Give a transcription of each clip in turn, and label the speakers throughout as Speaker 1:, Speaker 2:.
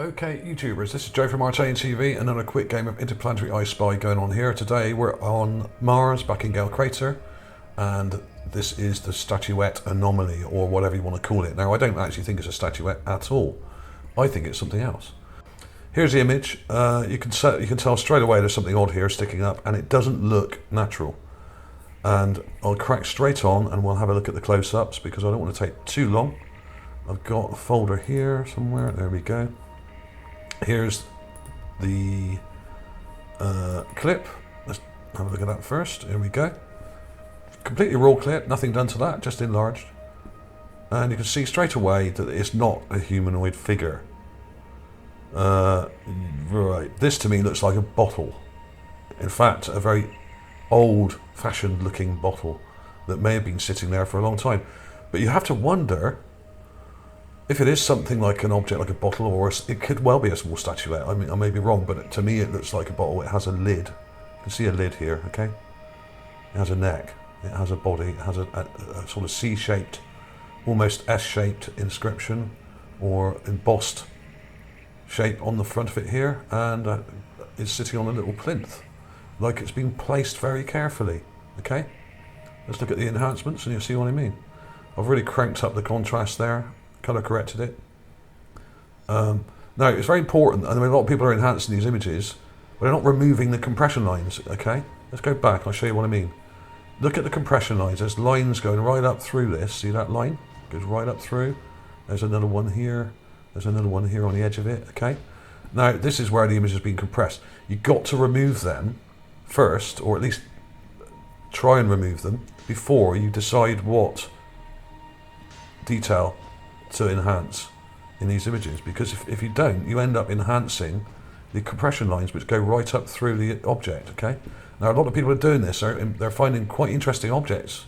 Speaker 1: Okay, YouTubers, this is Joe from Artane TV, and another quick game of Interplanetary I Spy going on here. Today we're on Mars, back in Gale Crater, and this is the statuette anomaly, or whatever you want to call it. Now, I don't actually think it's a statuette at all. I think it's something else. Here's the image. You can tell straight away there's something odd here sticking up, and it doesn't look natural. And I'll crack straight on, and we'll have a look at the close-ups, because I don't want to take too long. I've got a folder here somewhere. There we go. Here's the clip. Let's have a look at that first. Here we go. Completely raw clip, nothing done to that, just enlarged. And you can see straight away that it's not a humanoid figure. Right, this to me looks like a bottle. In fact, a very old-fashioned looking bottle that may have been sitting there for a long time. But you have to wonder if it is something like an object, like a bottle, or it could well be a small statuette. I mean, I may be wrong, but to me it looks like a bottle. It has a lid. You can see a lid here, okay? It has a neck. It has a body. It has a sort of C-shaped, almost S-shaped inscription, or embossed shape on the front of it here, and it's sitting on a little plinth, like it's been placed very carefully, okay? Let's look at the enhancements and you'll see what I mean. I've really cranked up the contrast there. Color corrected it. Now, it's very important, and a lot of people are enhancing these images, but they're not removing the compression lines, okay? Let's go back, I'll show you what I mean. Look at the compression lines. There's lines going right up through this. See that line? Goes right up through. There's another one here. There's another one here on the edge of it, okay? Now, this is where the image has been compressed. You've got to remove them first, or at least try and remove them, before you decide what detail to enhance in these images, because if you don't, you end up enhancing the compression lines which go right up through the object, okay? Now, a lot of people are doing this. They're finding quite interesting objects,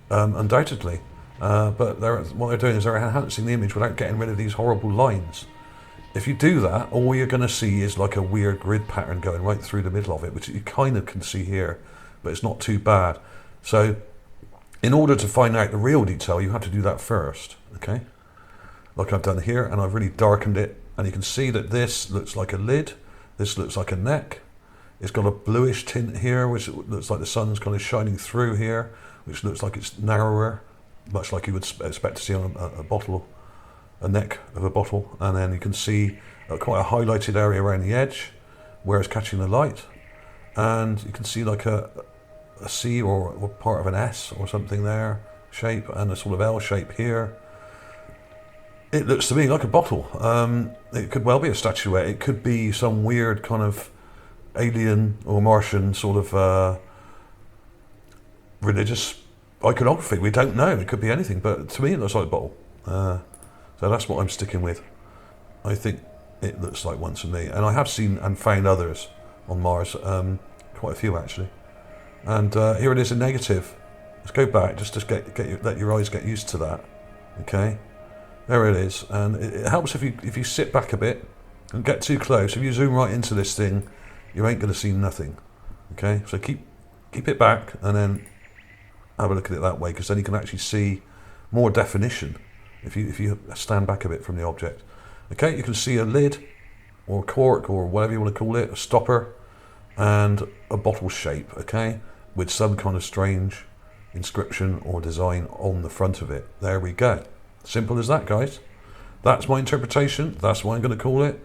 Speaker 1: undoubtedly, but what they're doing is they're enhancing the image without getting rid of these horrible lines. If you do that, all you're going to see is like a weird grid pattern going right through the middle of it, which you kind of can see here, but it's not too bad. So in order to find out the real detail, you have to do that first, okay? Like I've done here, and I've really darkened it, and you can see that this looks like a lid, this looks like a neck. It's got a bluish tint here, which looks like the sun's kind of shining through here, which looks like it's narrower, much like you would expect to see on a bottle, a neck of a bottle. And then you can see quite a highlighted area around the edge where it's catching the light, and you can see like a C or part of an S or something there shape, and a sort of L shape here. It looks to me like a bottle. It could well be a statuette. It could be some weird kind of alien or Martian sort of religious iconography. We don't know. It could be anything, but to me it looks like a bottle. So that's what I'm sticking with. I think it looks like one to me. And I have seen and found others on Mars, quite a few actually. And here it is in negative. Let's go back, just to let your eyes get used to that. Okay. There it is, and it helps if you sit back a bit and get too close. If you zoom right into this thing, you ain't going to see nothing. Okay, so keep it back and then have a look at it that way, because then you can actually see more definition if you stand back a bit from the object. Okay, you can see a lid or a cork or whatever you want to call it, a stopper, and a bottle shape. Okay, with some kind of strange inscription or design on the front of it. There we go. Simple as that, guys. That's my interpretation. That's what I'm going to call it.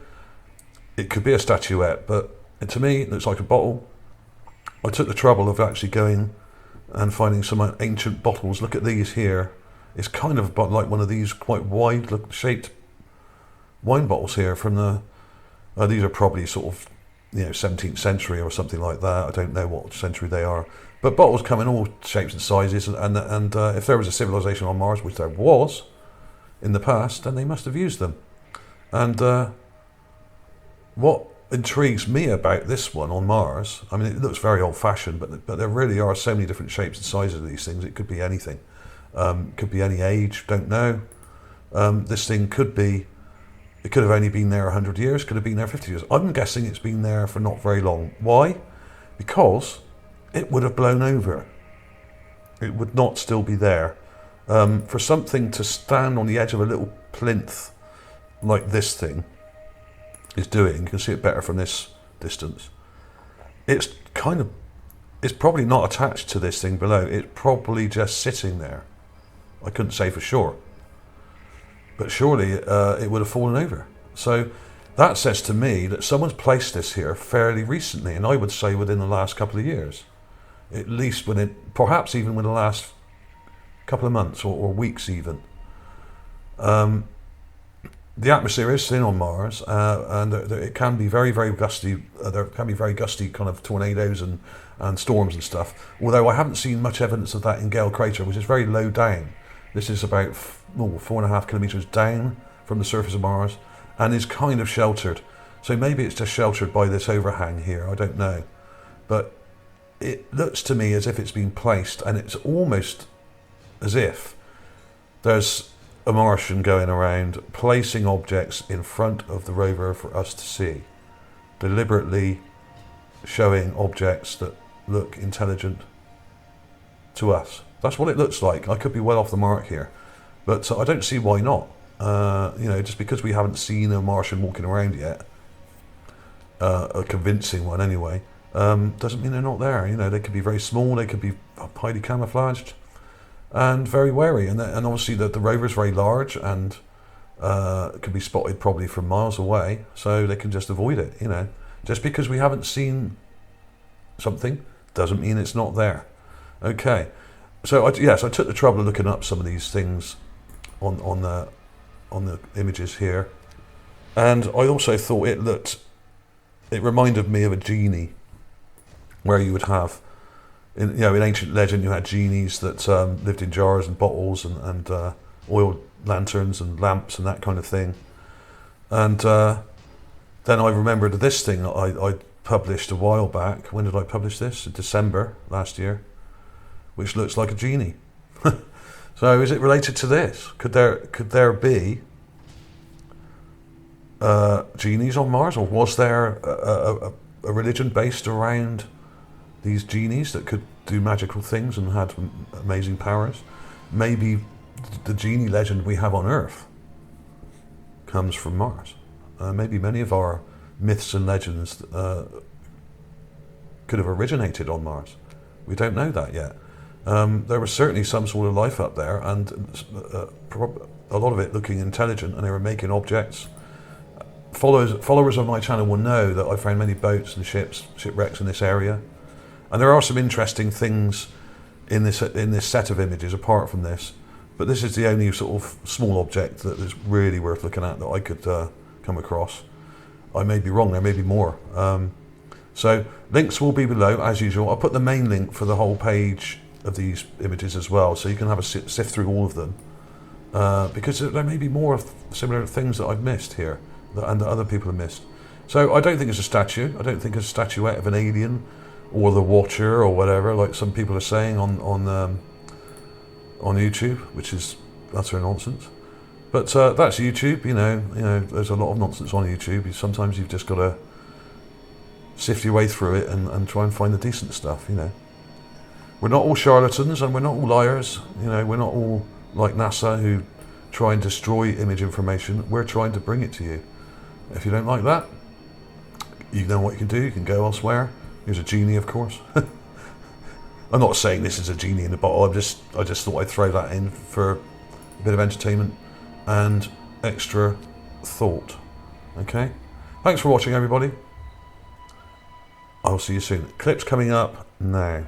Speaker 1: It could be a statuette, but to me, it looks like a bottle. I took the trouble of actually going and finding some ancient bottles. Look at these here. It's kind of like one of these quite wide-shaped wine bottles here from the... these are probably sort of, 17th century or something like that. I don't know what century they are. But bottles come in all shapes and sizes, and if there was a civilization on Mars, which there was in the past, then they must have used them. And what intrigues me about this one on Mars, I mean, it looks very old-fashioned, but there really are so many different shapes and sizes of these things. It could be anything. Could be any age, don't know. This thing could have only been there 100 years, could have been there 50 years. I'm guessing it's been there for not very long. Why? Because it would have blown over. It would not still be there. For something to stand on the edge of a little plinth like this thing, is doing. You can see it better from this distance. It's probably not attached to this thing below. It's probably just sitting there. I couldn't say for sure, but surely it would have fallen over. So that says to me that someone's placed this here fairly recently, and I would say within the last couple of years, at least perhaps even within the last couple of months or weeks even. The atmosphere is thin on Mars, and it can be very, very gusty. There can be very gusty kind of tornadoes and storms and stuff. Although I haven't seen much evidence of that in Gale Crater, which is very low down. This is about 4.5 kilometers down from the surface of Mars, and is kind of sheltered. So maybe it's just sheltered by this overhang here. I don't know, but it looks to me as if it's been placed, and it's almost as if there's a Martian going around placing objects in front of the rover for us to see, deliberately showing objects that look intelligent to us. That's what it looks like. I could be well off the mark here, but I don't see why not. Just because we haven't seen a Martian walking around yet, a convincing one anyway, doesn't mean they're not there. They could be very small, they could be highly camouflaged, and very wary, and obviously the rover is very large and could be spotted probably from miles away, so they can just avoid it. Just because we haven't seen something doesn't mean it's not there. Okay, so I took the trouble of looking up some of these things on the images here, and I also thought it reminded me of a genie, where you would have. In ancient legend, you had genies that lived in jars and bottles and oil lanterns and lamps and that kind of thing. And then I remembered this thing that I published a while back. When did I publish this? In December last year, which looks like a genie. So is it related to this? Could there be genies on Mars, or was there a religion based around these genies that could do magical things and had amazing powers? Maybe the genie legend we have on Earth comes from Mars. Maybe many of our myths and legends could have originated on Mars. We don't know that yet. There was certainly some sort of life up there, and a lot of it looking intelligent, and they were making objects. Followers of my channel will know that I found many boats and shipwrecks in this area. And there are some interesting things in this set of images apart from this, but this is the only sort of small object that is really worth looking at that I could come across. I may be wrong, there may be more. So links will be below as usual. I'll put the main link for the whole page of these images as well, so you can have a sift through all of them, because there may be more of similar things that I've missed here and that other people have missed. So I don't think it's a statue. I don't think it's a statuette of an alien or the Watcher or whatever, like some people are saying on YouTube, which is utter nonsense. But that's YouTube. There's a lot of nonsense on YouTube. Sometimes you've just got to sift your way through it and try and find the decent stuff. We're not all charlatans, and we're not all liars. We're not all like NASA who try and destroy image information. We're trying to bring it to you. If you don't like that, you know what you can do. You can go elsewhere. Here's a genie, of course. I'm not saying this is a genie in the bottle. I just thought I'd throw that in for a bit of entertainment and extra thought. Okay? Thanks for watching, everybody. I'll see you soon. Clips coming up now.